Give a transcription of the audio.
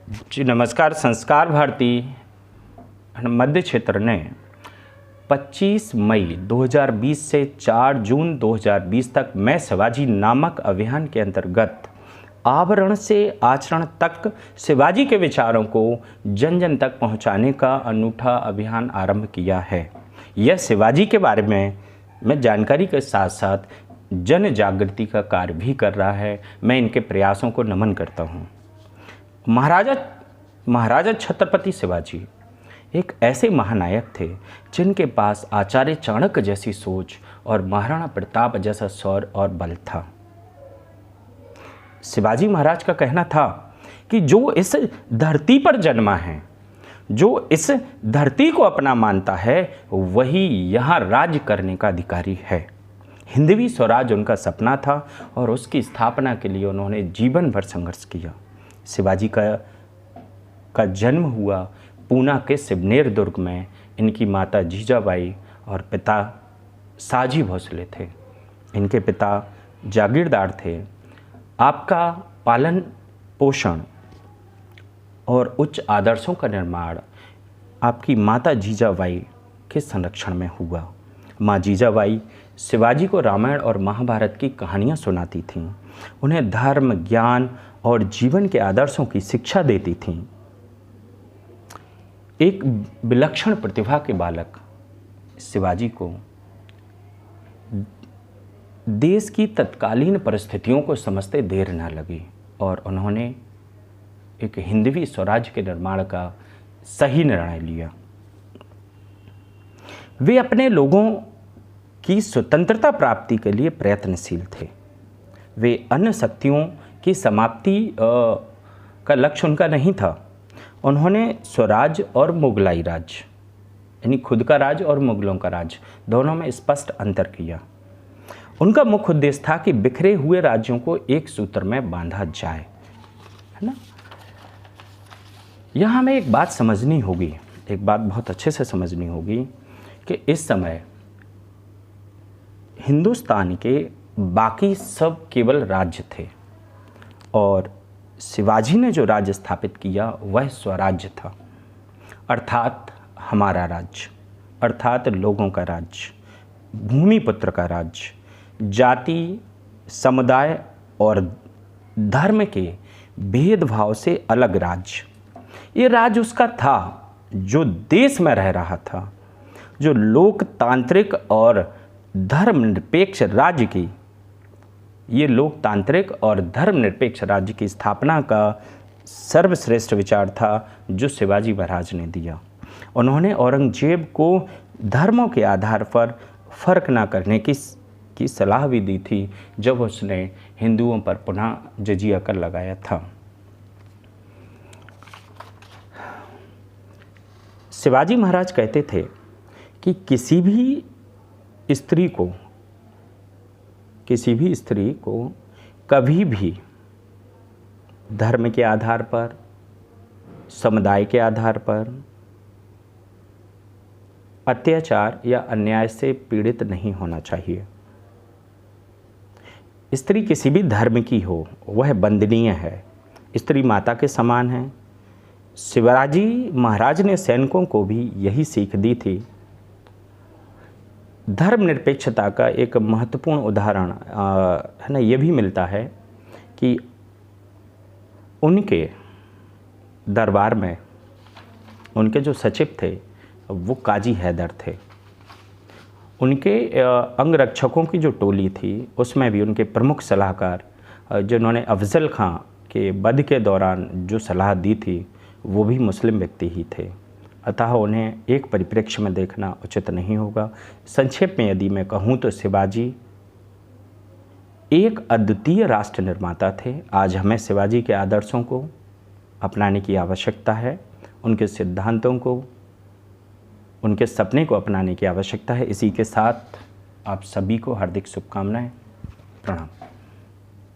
जी नमस्कार। संस्कार भारती मध्य क्षेत्र ने 25 मई 2020 से 4 जून 2020 तक मैं शिवाजी नामक अभियान के अंतर्गत आवरण से आचरण तक शिवाजी के विचारों को जन जन तक पहुंचाने का अनूठा अभियान आरंभ किया है। यह शिवाजी के बारे में जानकारी के साथ साथ जन जागृति का कार्य भी कर रहा है। मैं इनके प्रयासों को नमन करता हूं। महाराजा छत्रपति शिवाजी एक ऐसे महानायक थे जिनके पास आचार्य चाणक्य जैसी सोच और महाराणा प्रताप जैसा शौर्य और बल था। शिवाजी महाराज का कहना था कि जो इस धरती पर जन्मा है, जो इस धरती को अपना मानता है, वही यहाँ राज्य करने का अधिकारी है। हिंदवी स्वराज उनका सपना था और उसकी स्थापना के लिए उन्होंने जीवन भर संघर्ष किया। शिवाजी का जन्म हुआ पूना के सिवनेर दुर्ग में। इनकी माता जीजाबाई और पिता साजी भोसले थे। इनके पिता जागीरदार थे। आपका पालन पोषण और उच्च आदर्शों का निर्माण आपकी माता जीजाबाई के संरक्षण में हुआ। माँ जीजाबाई शिवाजी को रामायण और महाभारत की कहानियाँ सुनाती थीं, उन्हें धर्म, ज्ञान और जीवन के आदर्शों की शिक्षा देती थीं। एक विलक्षण प्रतिभा के बालक शिवाजी को देश की तत्कालीन परिस्थितियों को समझते देर न लगी और उन्होंने एक हिंदवी स्वराज के निर्माण का सही निर्णय लिया। वे अपने लोगों की स्वतंत्रता प्राप्ति के लिए प्रयत्नशील थे। वे अन्य शक्तियों की समाप्ति का लक्ष्य उनका नहीं था। उन्होंने स्वराज और मुगलाई राज यानी खुद का राज और मुगलों का राज दोनों में स्पष्ट अंतर किया। उनका मुख्य उद्देश्य था कि बिखरे हुए राज्यों को एक सूत्र में बांधा जाए, है ना। यहाँ हमें एक बात समझनी होगी, एक बात बहुत अच्छे से समझनी होगी कि इस समय हिंदुस्तान के बाकी सब केवल राज्य थे और शिवाजी ने जो राज्य स्थापित किया वह स्वराज्य था, अर्थात हमारा राज्य, अर्थात लोगों का राज्य, भूमिपुत्र का राज्य, जाति, समुदाय और धर्म के भेदभाव से अलग राज्य। ये राज्य उसका था जो देश में रह रहा था, जो लोकतांत्रिक और धर्मनिरपेक्ष राज्य की लोकतांत्रिक और धर्मनिरपेक्ष राज्य की स्थापना का सर्वश्रेष्ठ विचार था जो शिवाजी महाराज ने दिया। उन्होंने औरंगजेब को धर्मों के आधार पर फर्क ना करने की सलाह भी दी थी जब उसने हिंदुओं पर पुनः जजिया कर लगाया था। शिवाजी महाराज कहते थे कि किसी भी स्त्री को कभी भी धर्म के आधार पर, समुदाय के आधार पर अत्याचार या अन्याय से पीड़ित नहीं होना चाहिए। स्त्री किसी भी धर्म की हो, वह वंदनीय है। स्त्री माता के समान है। शिवाजी महाराज ने सैनिकों को भी यही सीख दी थी। धर्मनिरपेक्षता का एक महत्वपूर्ण उदाहरण है ना, ये भी मिलता है कि उनके दरबार में उनके जो सचिव थे वो काजी हैदर थे। उनके अंगरक्षकों की जो टोली थी उसमें भी उनके प्रमुख सलाहकार जिन्होंने अफजल खां के वध के दौरान जो सलाह दी थी वो भी मुस्लिम व्यक्ति ही थे। अतः उन्हें एक परिप्रेक्ष्य में देखना उचित नहीं होगा। संक्षेप में यदि मैं कहूँ तो शिवाजी एक अद्वितीय राष्ट्र निर्माता थे। आज हमें शिवाजी के आदर्शों को अपनाने की आवश्यकता है, उनके सिद्धांतों को, उनके सपने को अपनाने की आवश्यकता है। इसी के साथ आप सभी को हार्दिक शुभकामनाएं। प्रणाम।